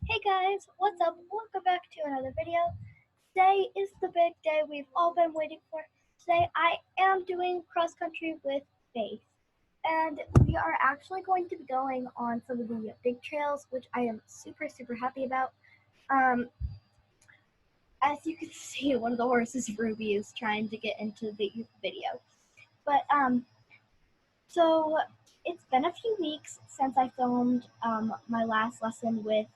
Hey guys, what's up? Welcome back to another video. Today is the big day we've all been waiting for. Today I am doing cross country with Faith. And we are actually going to be going on some of the big trails, which I am super happy about. Um, as you can see, one of the horses, Ruby, is trying to get into the video. But so it's been a few weeks since I filmed my last lesson with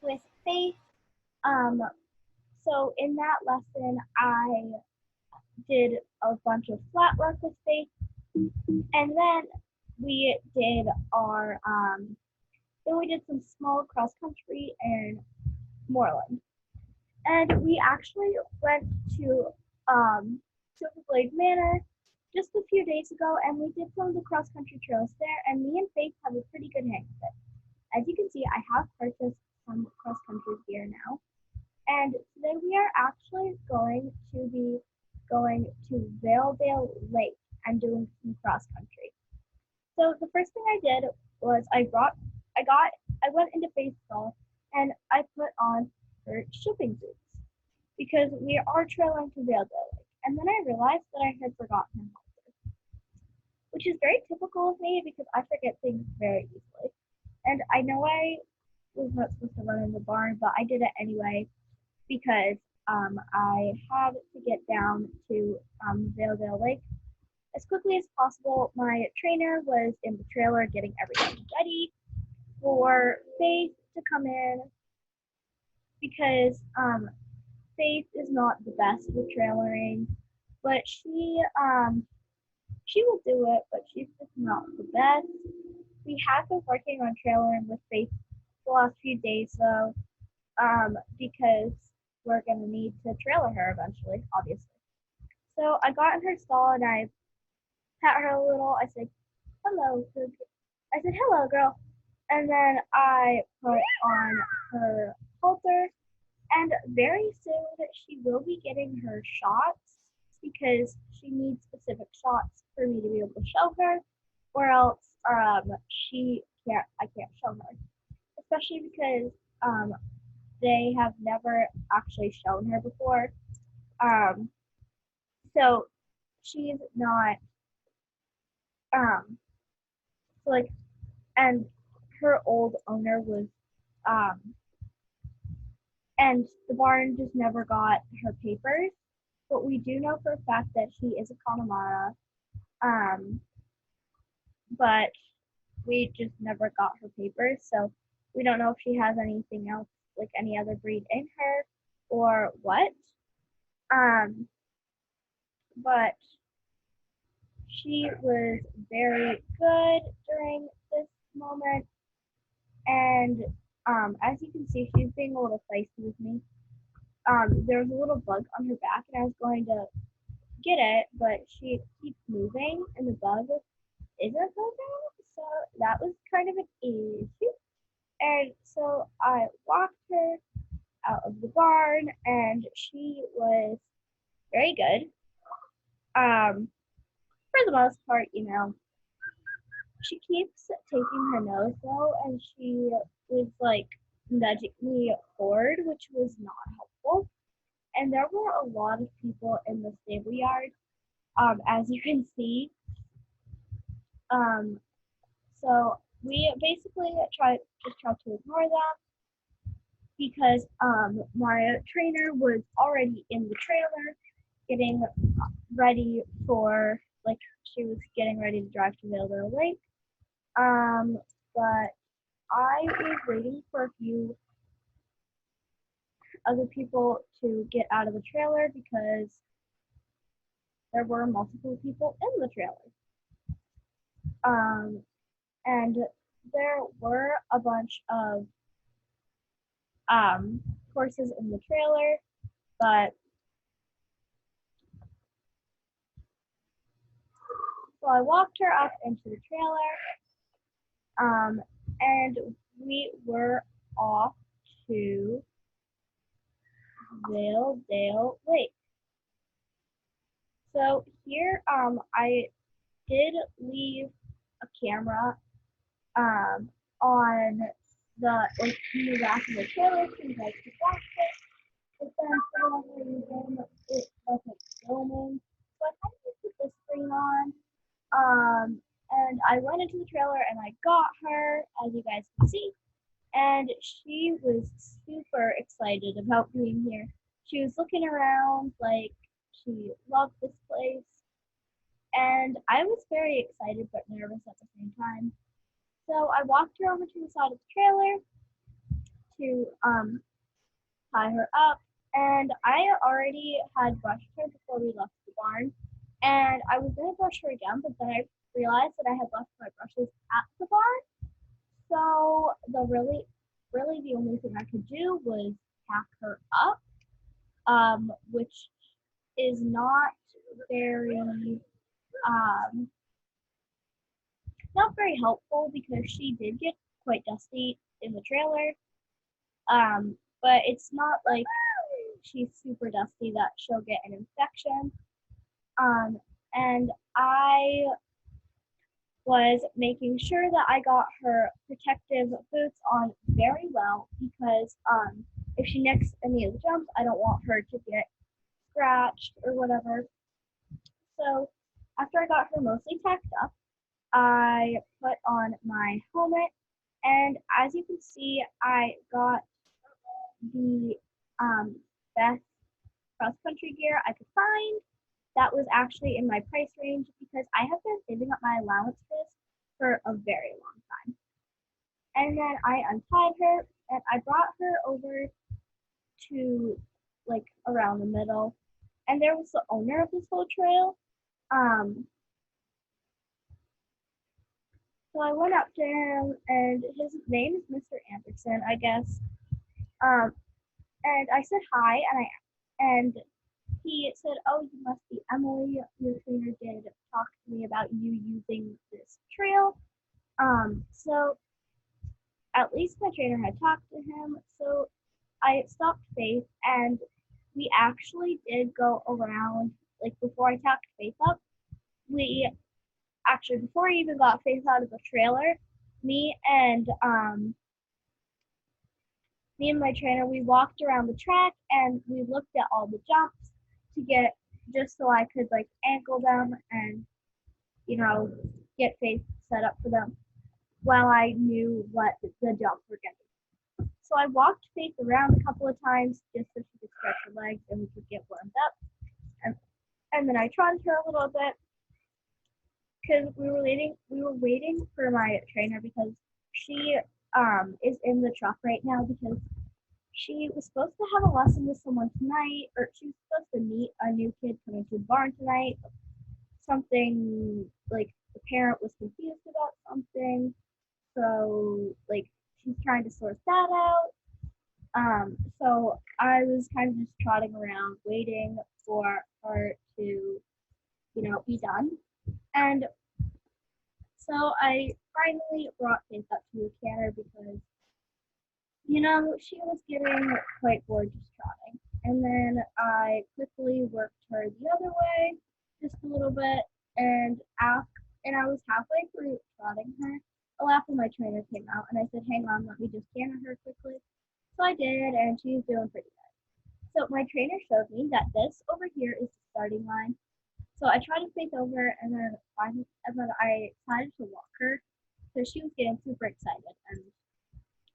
with Faith. Um, so in that lesson, I did a bunch of flat work with Faith, and then we did some small cross country in Moreland, and we actually went to Silver Blade Manor just a few days ago, and we did some of the cross country trails there, and me and Faith have a pretty good hang of it. As you can see, I have purchased some cross country gear now. And today we are actually going to be going to Valedale Lake and doing some cross country. So the first thing I did was I went into Faithful and I put on her shipping boots because we are trailing to Valedale Lake. And then I realized that I had forgotten her halter, which is very typical of me because I forget things very easily. And I know I was not supposed to run in the barn, but I did it anyway because I had to get down to Valedale Lake as quickly as possible. My trainer was in the trailer getting everything ready for Faith to come in because Faith is not the best with trailering, but she will do it, but she's just not the best. We have been working on trailering with Faith the last few days though, because we're gonna need to trailer her eventually, obviously. So I got in her stall and I pat her a little. I said, "Hello." I said, "Hello, girl." And then I put on her halter, and very soon she will be getting her shots because she needs specific shots for me to be able to show her, or else I can't show her. Especially because they have never actually shown her before. Um, so she's not um so like and her old owner was um and the barn just never got her papers. But we do know for a fact that she is a Connemara. Um, but we just never got her papers, so we don't know if she has anything else, like any other breed in her or what. Um, but she was very good during this moment, and as you can see, she's being a little feisty with me. There was a little bug on her back, and I was going to get it, but she keeps moving, and the bug isn't moving, so that was kind of an issue. And so I walked her out of the barn, and she was very good. For the most part, she keeps taking her nose though, and she was like nudging me forward, which was not helpful. And there were a lot of people in the stable yard, as you can see. Um, so we basically tried to ignore them because my trainer was already in the trailer getting ready for, like, she was getting ready to drive to Valedale Lake. But I was waiting for a few other people to get out of the trailer because there were multiple people in the trailer. And there were a bunch of horses in the trailer, but so I walked her up into the trailer, and we were off to Valedale Lake. So here, I did leave a camera on in the back of the trailer to like the basket, but then for whatever reason it wasn't filming. So I kind of just put the screen on. And I went into the trailer and I got her, as you guys can see, and she was super excited about being here. She was looking around like she loved this place, and I was very excited but nervous at the same time. So I walked her over to the side of the trailer to tie her up, and I already had brushed her before we left the barn, and I was gonna brush her again, but then I realized that I had left my brushes at the barn. So really the only thing I could do was pack her up, which is not very um, not very helpful because she did get quite dusty in the trailer. But it's not like she's super dusty that she'll get an infection. And I was making sure that I got her protective boots on very well because if she nicks any of the jumps, I don't want her to get scratched or whatever. So after I got her mostly tacked up, I put on my helmet, and as you can see, I got the best cross country gear I could find. That was actually in my price range because I have been saving up my allowance for this for a very long time. And then I untied her and I brought her over to like around the middle. And there was the owner of this whole trail. Um, so I went up to him and his name is Mr. Anderson, I guess. Um, and I said hi and he said, "Oh, you must be Emily. Your trainer did talk to me about you using this trail." So at least my trainer had talked to him. So I stopped Faith, and we actually did go around. Like before I tacked Faith up, we actually before I even got Faith out of the trailer, me and me and my trainer, we walked around the track and we looked at all the jumps to get just so I could like ankle them and get Faith set up for them while I knew what the jumps were going to be. So I walked Faith around a couple of times just so she could stretch her legs and we could get warmed up. And then I trotted her a little bit because we were waiting for my trainer because she is in the truck right now because she was supposed to have a lesson with someone tonight, or she was supposed to meet a new kid coming to the barn tonight. Something like the parent was confused about something, so like she's trying to sort that out. So I was kind of just trotting around waiting for her to, be done. And so I finally brought Faith up to the canter because she was getting quite bored just trotting. And then I quickly worked her the other way just a little bit, and I was halfway through trotting her. A laugh of my trainer came out, and I said, "Hang on, let me just canter her quickly." So I did, and she's doing pretty good. So my trainer showed me that this over here is the starting line. So I tried to face over, and then I decided to walk her. So she was getting super excited, and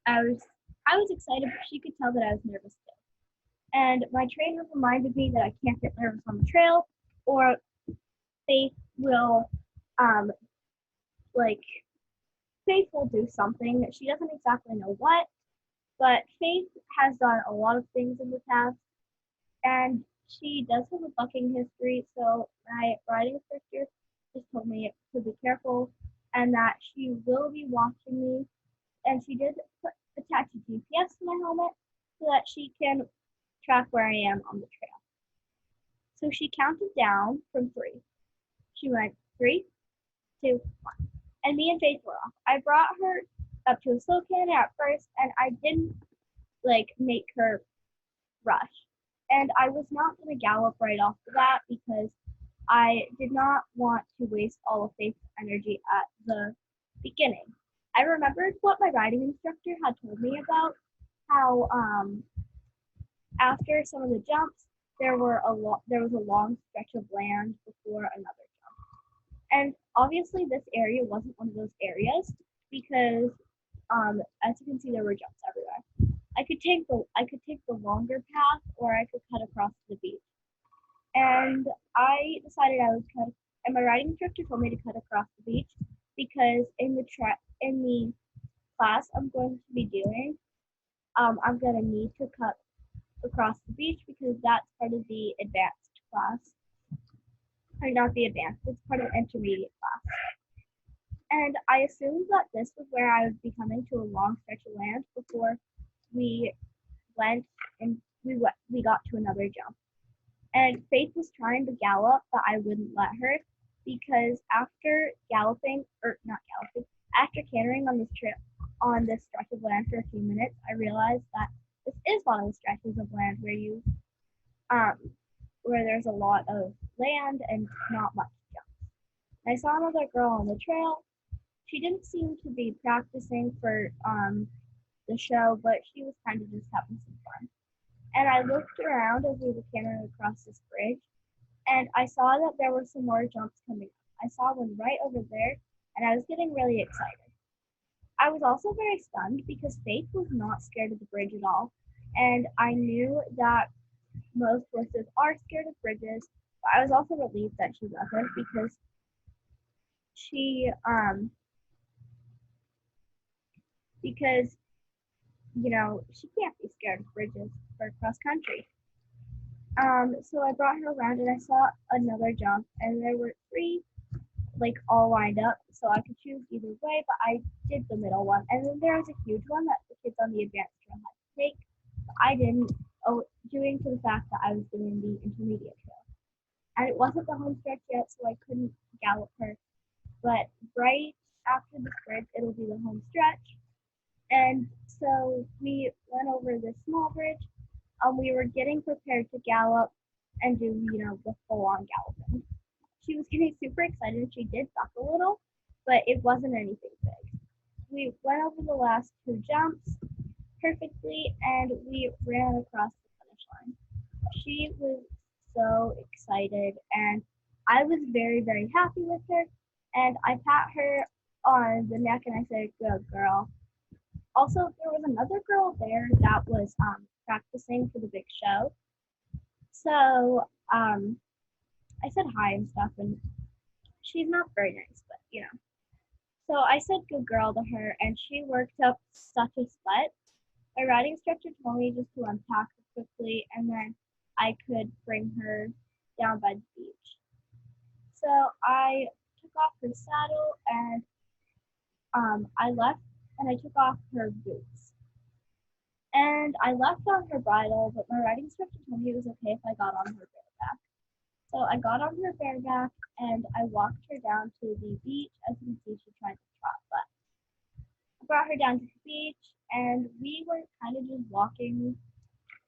I was I was excited, but she could tell that I was nervous too. And my trainer reminded me that I can't get nervous on the trail, or Faith will, um, like Faith will do something. She doesn't exactly know what, but Faith has done a lot of things in the past, and she does have a bucking history. So my riding instructor just told me to be careful, and that she will be watching me. And she did attach a GPS to my helmet so that she can track where I am on the trail. So she counted down from 3. She went 3, 2, 1. And me and Faith were off. I brought her up to a slow canter at first, and I didn't make her rush. And I was not going to gallop right off the bat because I did not want to waste all of Faith's energy at the beginning. I remembered what my riding instructor had told me about how after some of the jumps there was a long stretch of land before another jump. And obviously this area wasn't one of those areas because as you can see there were jumps everywhere. I could take the longer path or I could cut across the beach. And I decided I would cut and my riding instructor told me to cut across the beach because in the class I'm going to be doing, I'm gonna need to cut across the beach because that's part of the advanced class. Or not the advanced, it's part of the intermediate class. And I assumed that this was where I would be coming to a long stretch of land before we went and we got to another jump. And Faith was trying to gallop, but I wouldn't let her because after galloping, or not galloping, after cantering on this stretch of land for a few minutes, I realized that this is one of the stretches of land where there's a lot of land and not much jumps. I saw another girl on the trail. She didn't seem to be practicing for the show, but she was kind of just having some fun. And I looked around as we were cantering across this bridge, and I saw that there were some more jumps coming up. I saw one right over there, and I was getting really excited. I was also very stunned because Faith was not scared of the bridge at all, and I knew that most horses are scared of bridges, but I was also relieved that she wasn't because she because she can't be scared of bridges for cross country. So I brought her around and I saw another jump, and there were three like all lined up, so I could choose either way, but I did the middle one. And then there was a huge one that the kids on the advanced trail had to take, but I didn't, due to the fact that I was doing the intermediate trail. And it wasn't the home stretch yet, so I couldn't gallop her. But right after the bridge, it'll be the home stretch. And so we went over this small bridge. We were getting prepared to gallop and do, the full-on galloping. She was getting super excited. She did suck a little, but it wasn't anything big. We went over the last two jumps perfectly, and we ran across the finish line. She was so excited, and I was very, very happy with her. And I pat her on the neck, and I said, "Good girl." Also, there was another girl there that was practicing for the big show. So I said hi and stuff, and she's not very nice, but So I said good girl to her, and she worked up such a sweat. My riding instructor told me just to unpack her quickly, and then I could bring her down by the beach. So I took off her saddle, and I left, and I took off her boots. And I left on her bridle, but my riding instructor told me it was okay if I got on her bareback. So I got on her bareback and I walked her down to the beach. As you can see, she tried to trot, but I brought her down to the beach and we were kind of just walking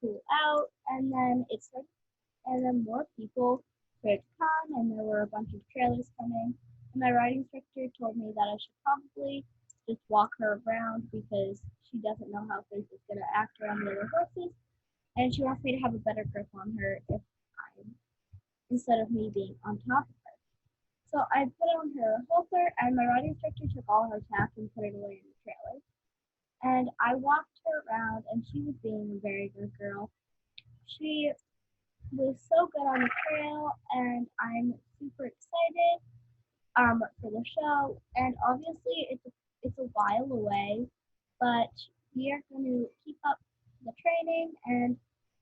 cool out, and then more people started to come, and there were a bunch of trailers coming. And my riding instructor told me that I should probably just walk her around because she doesn't know how Faith is gonna act around the other horses, and she wants me to have a better grip on her instead of me being on top of her. So I put on her halter, and my riding instructor took all her tack and put it away in the trailer. And I walked her around, and she was being a very good girl. She was so good on the trail, and I'm super excited for the show. And obviously, it's a while away, but we are going to keep up the training, and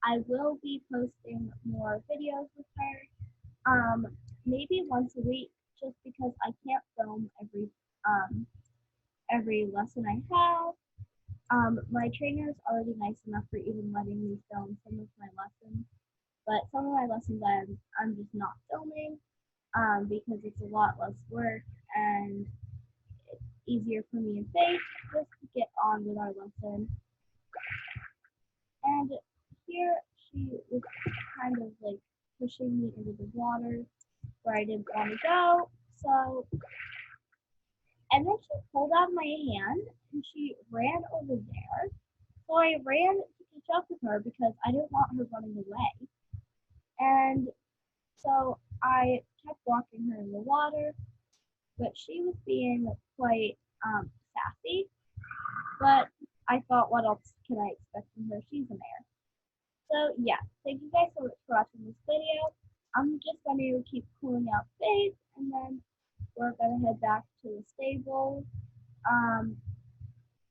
I will be posting more videos with her, maybe once a week, just because I can't film every lesson I have. My trainer is already nice enough for even letting me film some of my lessons, but some of my lessons I'm just not filming because it's a lot less work and it's easier for me and Faith just to get on with our lesson. And here she was kind of like pushing me into the water where I didn't want to go. So And then she pulled out my hand and she ran over there. So I ran to catch up with her because I didn't want her running away. And so I kept walking her in the water, but she was being quite sassy. But I thought, what else can I expect from her? She's a mare. So yeah, thank you guys so much for watching this video. I'm just going to keep cooling out Faith, and then we're going to head back to the stable. Um,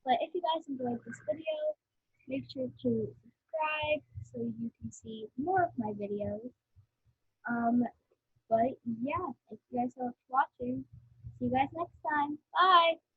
but if you guys enjoyed this video, make sure to subscribe so you can see more of my videos. Um, but yeah, thank you guys so much for watching. See you guys next time. Bye!